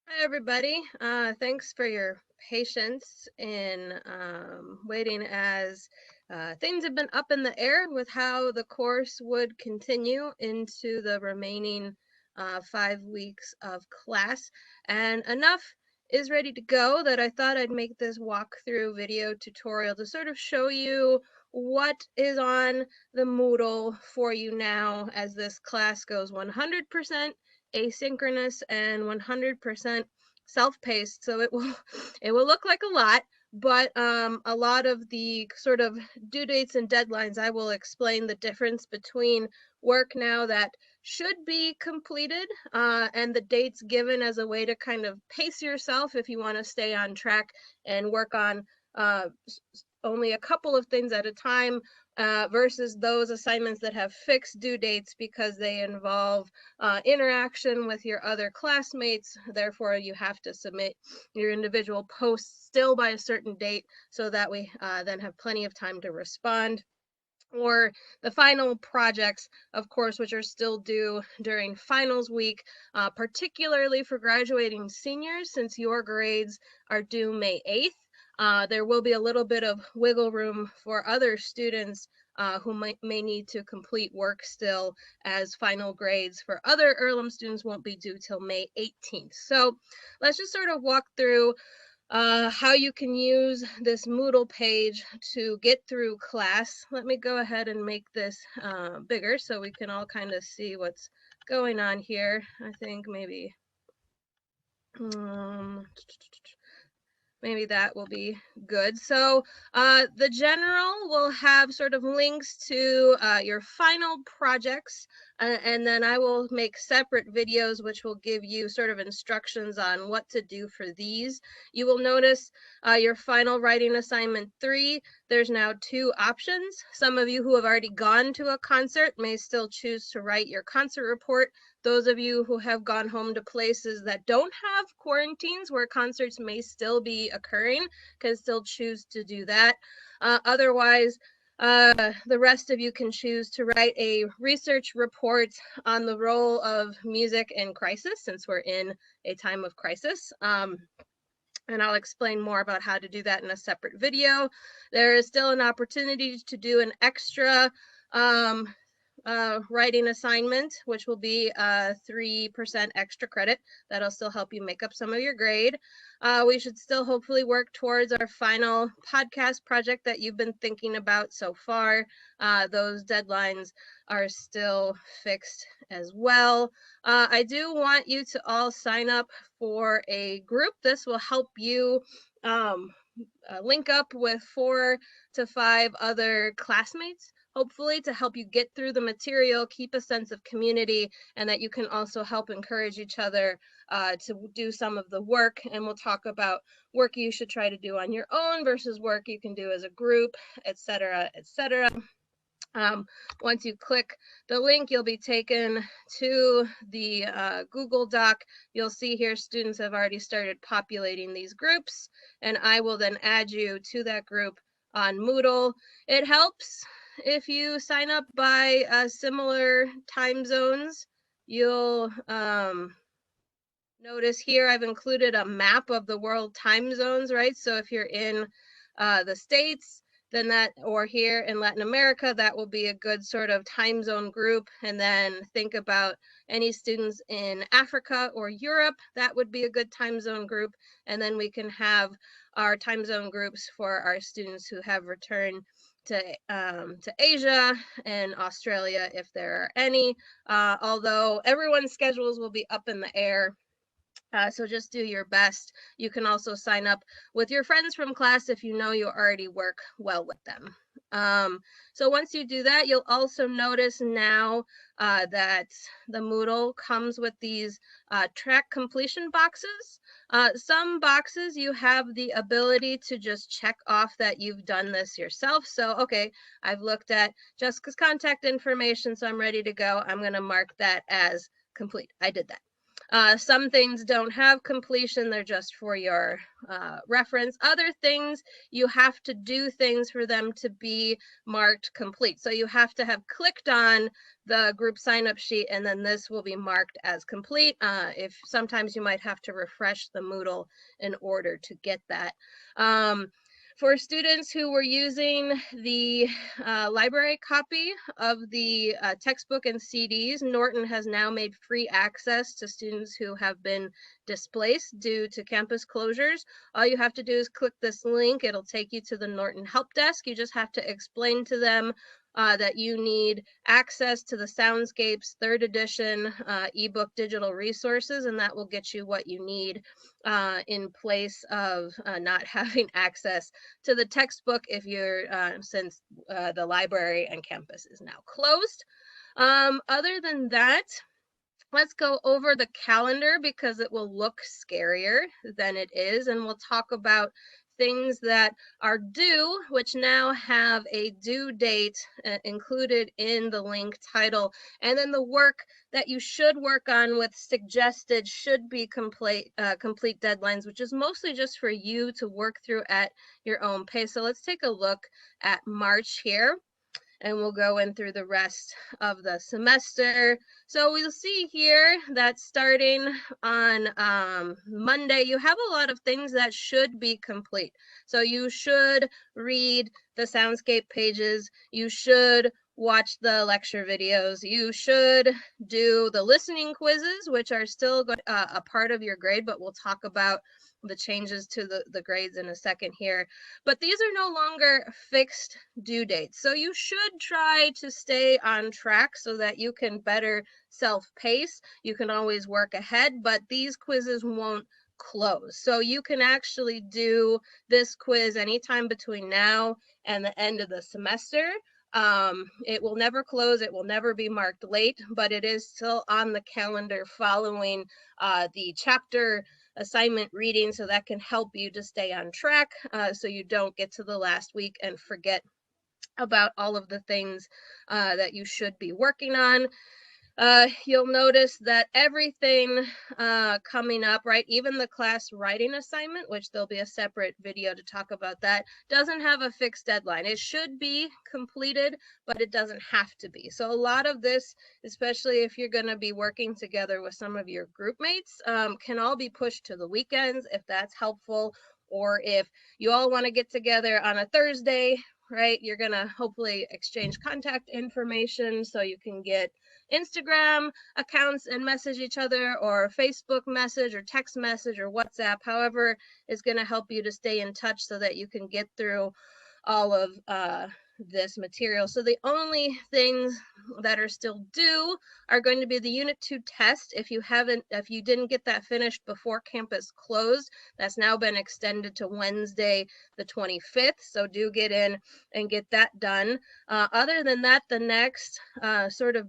Hi, everybody. Thanks for your patience in waiting as things have been up in the air with how the course would continue into the remaining 5 weeks of class. And enough is ready to go that I thought I'd make this walkthrough video tutorial to sort of show you what is on the Moodle for you now as this class goes 100% asynchronous and 100% self-paced. So it will it will look like a lot, but a lot of the sort of due dates and deadlines, I will explain the difference between work now that should be completed and the dates given as a way to kind of pace yourself if you want to stay on track and work on uh, only a couple of things at a time versus those assignments that have fixed due dates because they involve interaction with your other classmates. Therefore, you have to submit your individual posts still by a certain date so that we then have plenty of time to respond. Or the final projects, of course, which are still due during finals week, particularly for graduating seniors, since your grades are due May 8th. There will be a little bit of wiggle room for other students who may need to complete work still, as final grades for other Earlham students won't be due till May 18th. So let's just sort of walk through how you can use this Moodle page to get through class. Let me go ahead and make this bigger so we can all kind of see what's going on here. I think maybe that will be good. So the general will have sort of links to your final projects, and then I will make separate videos which will give you sort of instructions on what to do for these. You will notice your final writing assignment 3, there's now 2 options. Some of you who have already gone to a concert may still choose to write your concert report. Those of you who have gone home to places that don't have quarantines where concerts may still be occurring can still choose to do that. Otherwise, the rest of you can choose to write a research report on the role of music in crisis, since we're in a time of crisis. And I'll explain more about how to do that in a separate video. There is still an opportunity to do an extra writing assignment, which will be 3% extra credit. That'll still help you make up some of your grade. We should still hopefully work towards our final podcast project that you've been thinking about so far. Those deadlines are still fixed as well. I do want you to all sign up for a group. This will help you link up with 4 to 5 other classmates, hopefully, to help you get through the material, keep a sense of community, and that you can also help encourage each other to do some of the work. And we'll talk about work you should try to do on your own versus work you can do as a group, etc., etc. Once you click the link, you'll be taken to the Google Doc. You'll see here students have already started populating these groups, and I will then add you to that group on Moodle. It helps if you sign up by similar time zones. You'll notice here I've included a map of the world time zones, right? So if you're in the States, then that, or here in Latin America, that will be a good sort of time zone group. And then think about any students in Africa or Europe, that would be a good time zone group. And then we can have our time zone groups for our students who have returned to Asia and Australia, if there are any, although everyone's schedules will be up in the air. So just do your best. You can also sign up with your friends from class if you know you already work well with them. So once you do that, you'll also notice now that the Moodle comes with these track completion boxes. Some boxes you have the ability to just check off that you've done this yourself. So, okay, I've looked at Jessica's contact information, so I'm ready to go. I'm going to mark that as complete. I did that. Some things don't have completion, they're just for your reference. Other things, you have to do things for them to be marked complete. So you have to have clicked on the group sign up sheet, and then this will be marked as complete. If sometimes you might have to refresh the Moodle in order to get that. For students who were using the library copy of the textbook and CDs, Norton has now made free access to students who have been displaced due to campus closures. All you have to do is click this link. It'll take you to the Norton Help Desk. You just have to explain to them that you need access to the Soundscapes 3rd edition ebook digital resources, and that will get you what you need in place of not having access to the textbook if you're since the library and campus is now closed. Other than that, let's go over the calendar because it will look scarier than it is, and we'll talk about things that are due, which now have a due date included in the link title, and then the work that you should work on with suggested should be complete deadlines, which is mostly just for you to work through at your own pace. So let's take a look at March here, and we'll go in through the rest of the semester. So we'll see here that starting on Monday, you have a lot of things that should be complete. So you should read the Soundscape pages, you should watch the lecture videos, you should do the listening quizzes, which are still a part of your grade, but we'll talk about the changes to the grades in a second here. But these are no longer fixed due dates. So you should try to stay on track so that you can better self-pace. You can always work ahead, but these quizzes won't close. So you can actually do this quiz anytime between now and the end of the semester. It will never close, it will never be marked late, but it is still on the calendar following the chapter assignment reading, so that can help you to stay on track so you don't get to the last week and forget about all of the things that you should be working on. You'll notice that everything coming up, right, even the class writing assignment, which there'll be a separate video to talk about that, doesn't have a fixed deadline. It should be completed, but it doesn't have to be. So a lot of this, especially if you're going to be working together with some of your group mates, can all be pushed to the weekends if that's helpful, or if you all want to get together on a Thursday, right, you're going to hopefully exchange contact information so you can get Instagram accounts and message each other, or Facebook message or text message or WhatsApp, however is going to help you to stay in touch so that you can get through all of this material. So the only things that are still due are going to be the Unit 2 test. If you didn't get that finished before campus closed, that's now been extended to Wednesday the 25th. So do get in and get that done. Other than that, the next sort of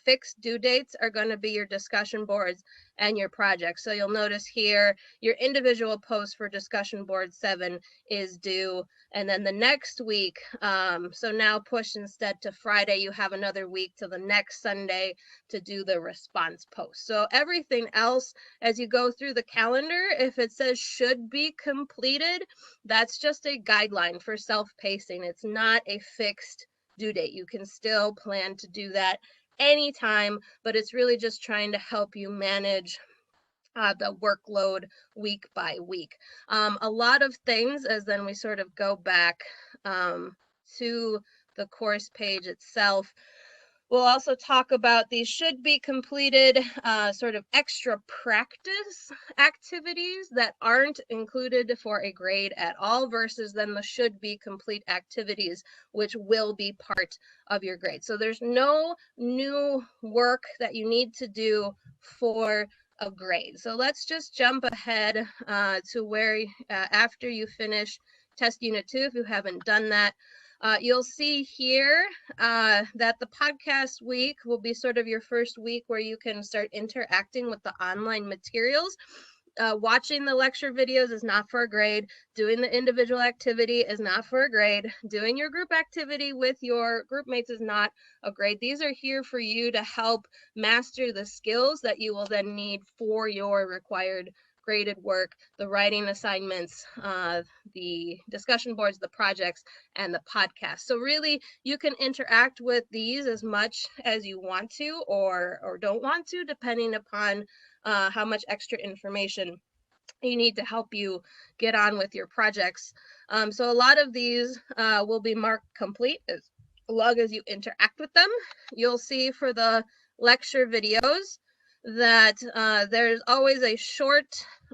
fixed due dates are going to be your discussion boards and your projects. So you'll notice here your individual post for discussion board 7 is due, and then the next week, so now push instead to Friday, you have another week to the next Sunday to do the response post. So everything else, as you go through the calendar, if it says should be completed, that's just a guideline for self-pacing. It's not a fixed due date. You can still plan to do that anytime, but it's really just trying to help you manage the workload week by week. A lot of things, as then we sort of go back to the course page itself, we'll also talk about these should be completed sort of extra practice activities that aren't included for a grade at all, versus then the should be complete activities, which will be part of your grade. So there's no new work that you need to do for a grade. So let's just jump ahead to where after you finish test unit 2, if you haven't done that, you'll see here that the podcast week will be sort of your first week where you can start interacting with the online materials. watching the lecture videos is not for a grade. Doing the individual activity is not for a grade. Doing your group activity with your group mates is not a grade. These are here for you to help master the skills that you will then need for your required graded work, the writing assignments, the discussion boards, the projects, and the podcast. So really, you can interact with these as much as you want to or don't want to, depending upon how much extra information you need to help you get on with your projects. So a lot of these will be marked complete as long as you interact with them. You'll see for the lecture videos that there's always a short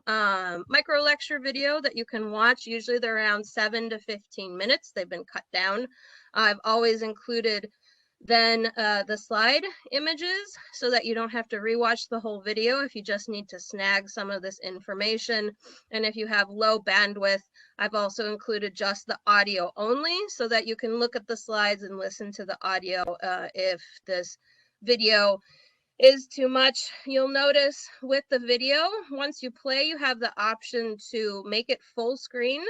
micro lecture video that you can watch. Usually they're around 7 to 15 minutes. They've been cut down. I've always included then the slide images so that you don't have to rewatch the whole video if you just need to snag some of this information. And if you have low bandwidth, I've also included just the audio only so that you can look at the slides and listen to the audio if this video is too much. You'll notice with the video, once you play, you have the option to make it full screen.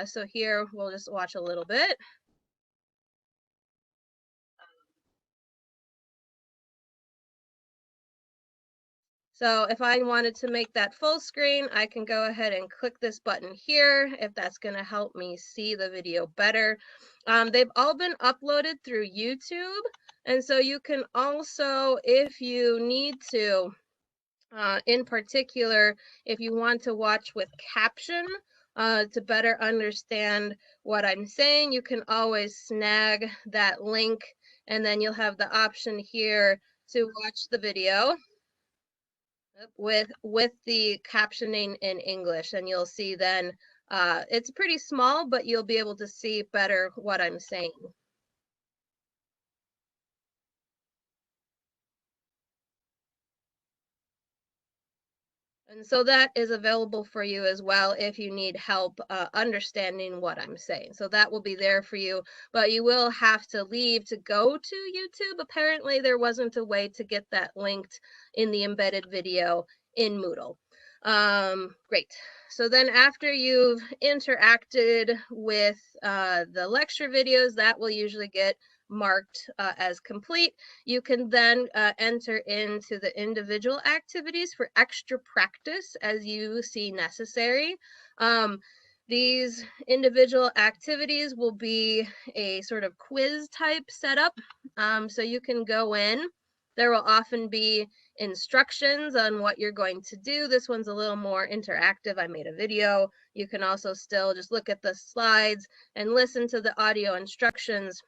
So here we'll just watch a little bit. So if I wanted to make that full screen, I can go ahead and click this button here if that's going to help me see the video better. They've all been uploaded through YouTube. And so you can also, if you need to, in particular, if you want to watch with caption to better understand what I'm saying, you can always snag that link and then you'll have the option here to watch the video with the captioning in English, and you'll see then it's pretty small, but you'll be able to see better what I'm saying. And so that is available for you as well if you need help understanding what I'm saying. So that will be there for you, but you will have to leave to go to YouTube. Apparently there wasn't a way to get that linked in the embedded video in Moodle. Great. So then after you've interacted with the lecture videos, that will usually get marked as complete. You can then enter into the individual activities for extra practice as you see necessary. These individual activities will be a sort of quiz type setup. So you can go in. There will often be instructions on what you're going to do. This one's a little more interactive. I made a video. You can also still just look at the slides and listen to the audio instructions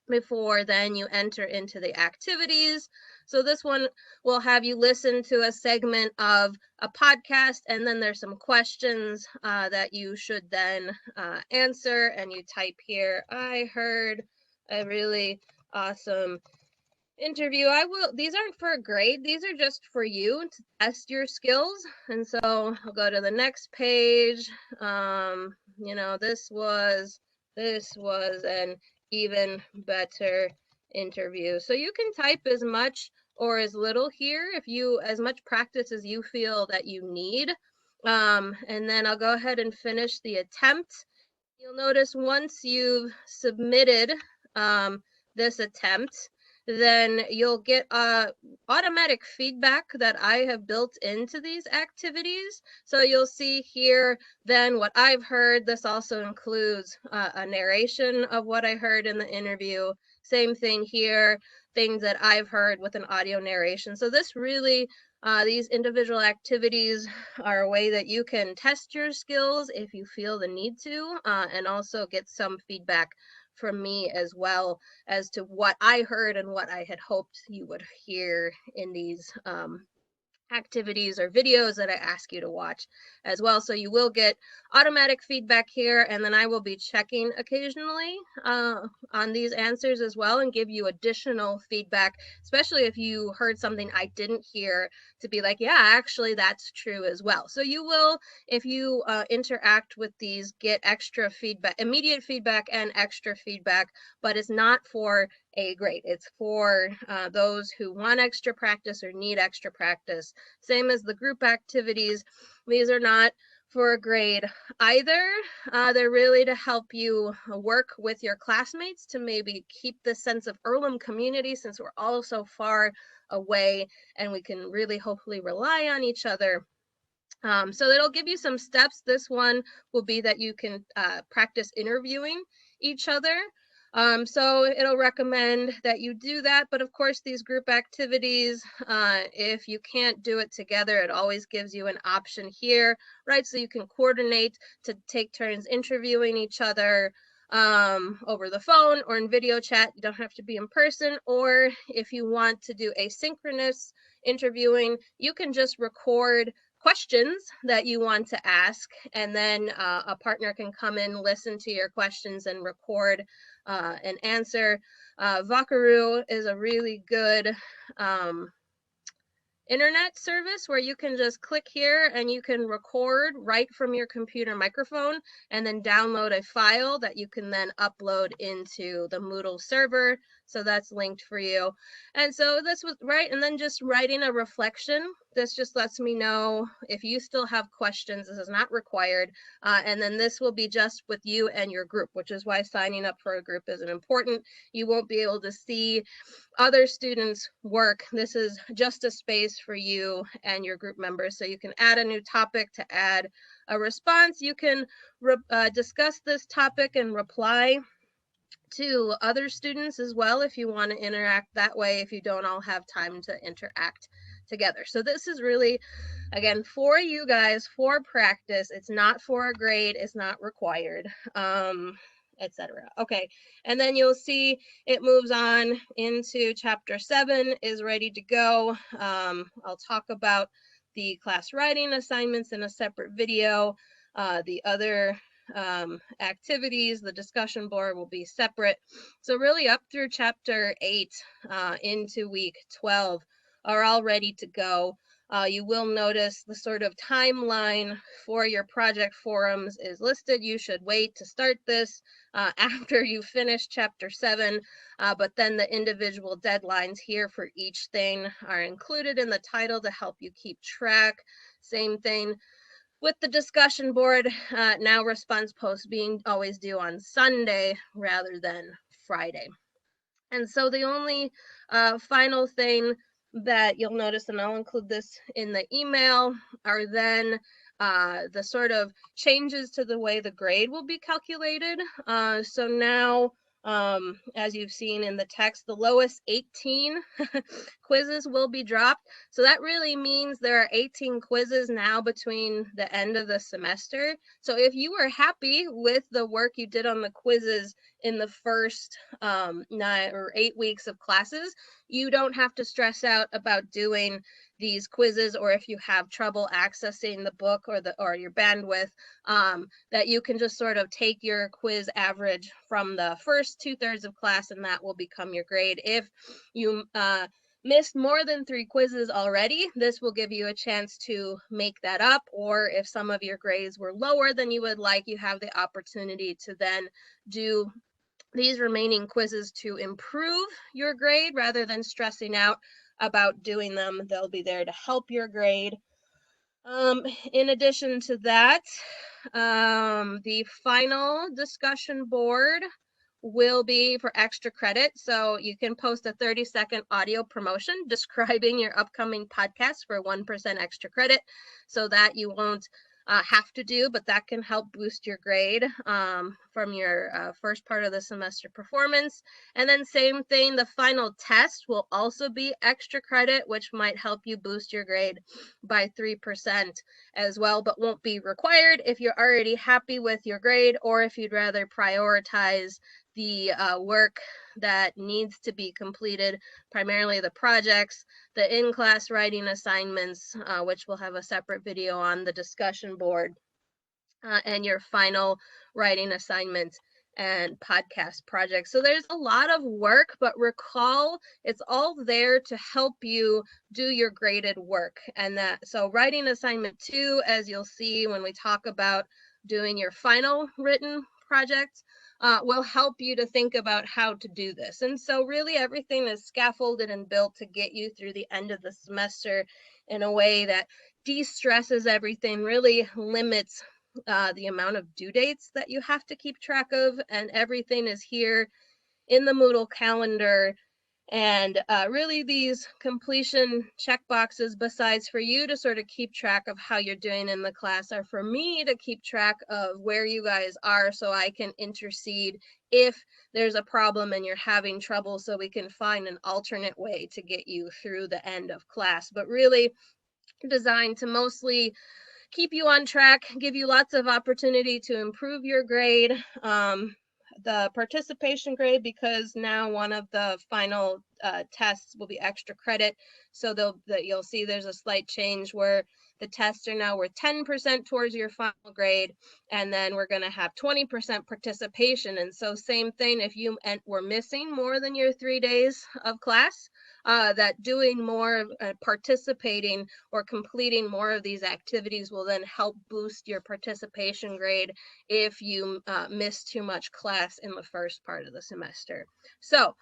before then you enter into the activities. So this one will have you listen to a segment of a podcast, and then there's some questions that you should then answer, and you type here, I heard a really awesome interview. These aren't for a grade, these are just for you to test your skills. And so I'll go to the next page. You know, this was an even better interview. So you can type as much or as little here, if you as much practice as you feel that you need. And then I'll go ahead and finish the attempt. You'll notice once you've submitted this attempt, then you'll get automatic feedback that I have built into these activities. So you'll see here then what I've heard. This also includes a narration of what I heard in the interview. Same thing here, things that I've heard with an audio narration. So this really, these individual activities are a way that you can test your skills if you feel the need to, and also get some feedback from me as well as to what I heard and what I had hoped you would hear in these activities or videos that I ask you to watch as well. So you will get automatic feedback here, and then I will be checking occasionally on these answers as well and give you additional feedback, especially if you heard something I didn't hear, to be like, yeah, actually that's true as well. So you will, if you interact with these, get extra feedback, immediate feedback and extra feedback, but it's not for a grade. It's for those who want extra practice or need extra practice. Same as the group activities. These are not for a grade either. They're really to help you work with your classmates to maybe keep this sense of Earlham community, since we're all so far away and we can really hopefully rely on each other. So it'll give you some steps. This one will be that you can practice interviewing each other. So it'll recommend that you do that. But of course, these group activities, if you can't do it together, it always gives you an option here, right? So you can coordinate to take turns interviewing each other over the phone or in video chat. You don't have to be in person. Or if you want to do asynchronous interviewing, you can just record questions that you want to ask, and then a partner can come in, listen to your questions, and record an answer. Vocaroo is a really good internet service where you can just click here and you can record right from your computer microphone and then download a file that you can then upload into the Moodle server. So that's linked for you. And so this was right. And then just writing a reflection. This just lets me know if you still have questions. This is not required. And then this will be just with you and your group, which is why signing up for a group isn't important. You won't be able to see other students' work. This is just a space for you and your group members. So you can add a new topic to add a response. You can discuss this topic and reply to other students as well if you want to interact that way, if you don't all have time to interact together. So this is really, again, for you guys, for practice. It's not for a grade, it's not required, etc. Okay, and then you'll see it moves on into chapter 7 is ready to go. I'll talk about the class writing assignments in a separate video. The other activities, the discussion board will be separate. So really up through chapter 8 into week 12 are all ready to go. You will notice the sort of timeline for your project forums is listed. You should wait to start this after you finish chapter 7, but then the individual deadlines here for each thing are included in the title to help you keep track. Same thing with the discussion board, now response posts being always due on Sunday rather than Friday. And so the only final thing that you'll notice, and I'll include this in the email, are then the sort of changes to the way the grade will be calculated. So now, as you've seen in the text, the lowest 18 quizzes will be dropped. So that really means there are 18 quizzes now between the end of the semester. So if you were happy with the work you did on the quizzes in the first 9 or 8 weeks of classes, you don't have to stress out about doing these quizzes, or if you have trouble accessing the book or your bandwidth, that you can just sort of take your quiz average from the first 2/3 of class and that will become your grade. If you missed more than 3 quizzes already, this will give you a chance to make that up, or if some of your grades were lower than you would like, you have the opportunity to then do these remaining quizzes to improve your grade rather than stressing out about doing them. They'll be there to help your grade. In addition to that, the final discussion board will be for extra credit. So you can post a 30-second audio promotion describing your upcoming podcast for 1% extra credit, so that you won't have to do, but that can help boost your grade from your first part of the semester performance. And then same thing, the final test will also be extra credit, which might help you boost your grade by 3% as well, but won't be required if you're already happy with your grade, or if you'd rather prioritize the work that needs to be completed, primarily the projects, the in-class writing assignments, which we'll have a separate video on, the discussion board, and your final writing assignment and podcast project. So there's a lot of work, but recall it's all there to help you do your graded work. And that, so writing assignment 2, as you'll see when we talk about doing your final written project, will help you to think about how to do this. And so really everything is scaffolded and built to get you through the end of the semester in a way that de-stresses everything, really limits the amount of due dates that you have to keep track of, and everything is here in the Moodle calendar. And really these completion checkboxes, besides for you to sort of keep track of how you're doing in the class, are for me to keep track of where you guys are so I can intercede if there's a problem and you're having trouble, so we can find an alternate way to get you through the end of class. But really designed to mostly keep you on track, give you lots of opportunity to improve your grade. The participation grade, because now one of the final tests will be extra credit, so you'll see there's a slight change where the tests are now worth 10% towards your final grade, and then we're going to have 20% participation. And so same thing, if you were missing more than your 3 days of class, that doing more, participating or completing more of these activities will then help boost your participation grade if you miss too much class in the first part of the semester. So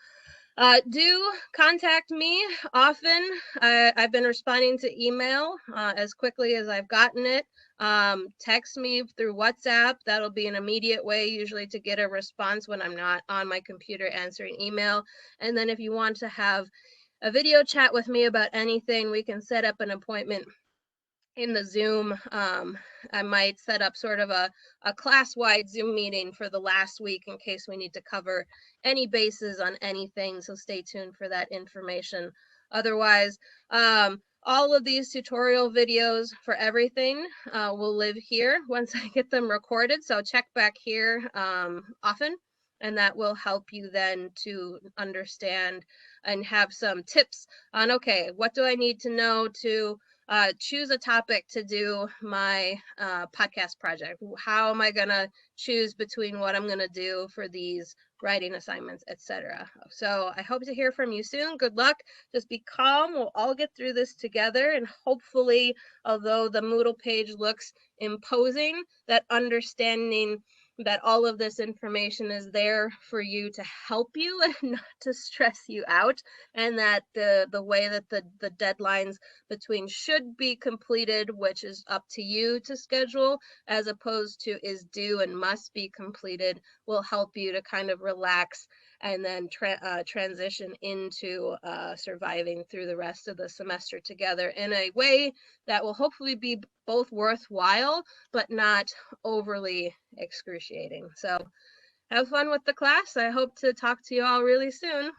do contact me often. I've been responding to email as quickly as I've gotten it. Text me through WhatsApp. That'll be an immediate way usually to get a response when I'm not on my computer answering email. And then if you want to have a video chat with me about anything, we can set up an appointment in the Zoom. I might set up sort of a class-wide Zoom meeting for the last week in case we need to cover any bases on anything, so stay tuned for that information. Otherwise, all of these tutorial videos for everything will live here once I get them recorded, so check back here often, and that will help you then to understand and have some tips on, okay, what do I need to know to choose a topic to do my podcast project? How am I gonna choose between what I'm gonna do for these writing assignments, etc. So I hope to hear from you soon. Good luck. Just be calm. We'll all get through this together, and hopefully, although the Moodle page looks imposing, that understanding that all of this information is there for you to help you and not to stress you out, and that the way that the deadlines between should be completed, which is up to you to schedule, as opposed to is due and must be completed, will help you to kind of relax and then transition into surviving through the rest of the semester together in a way that will hopefully be both worthwhile but not overly excruciating. So have fun with the class. I hope to talk to you all really soon.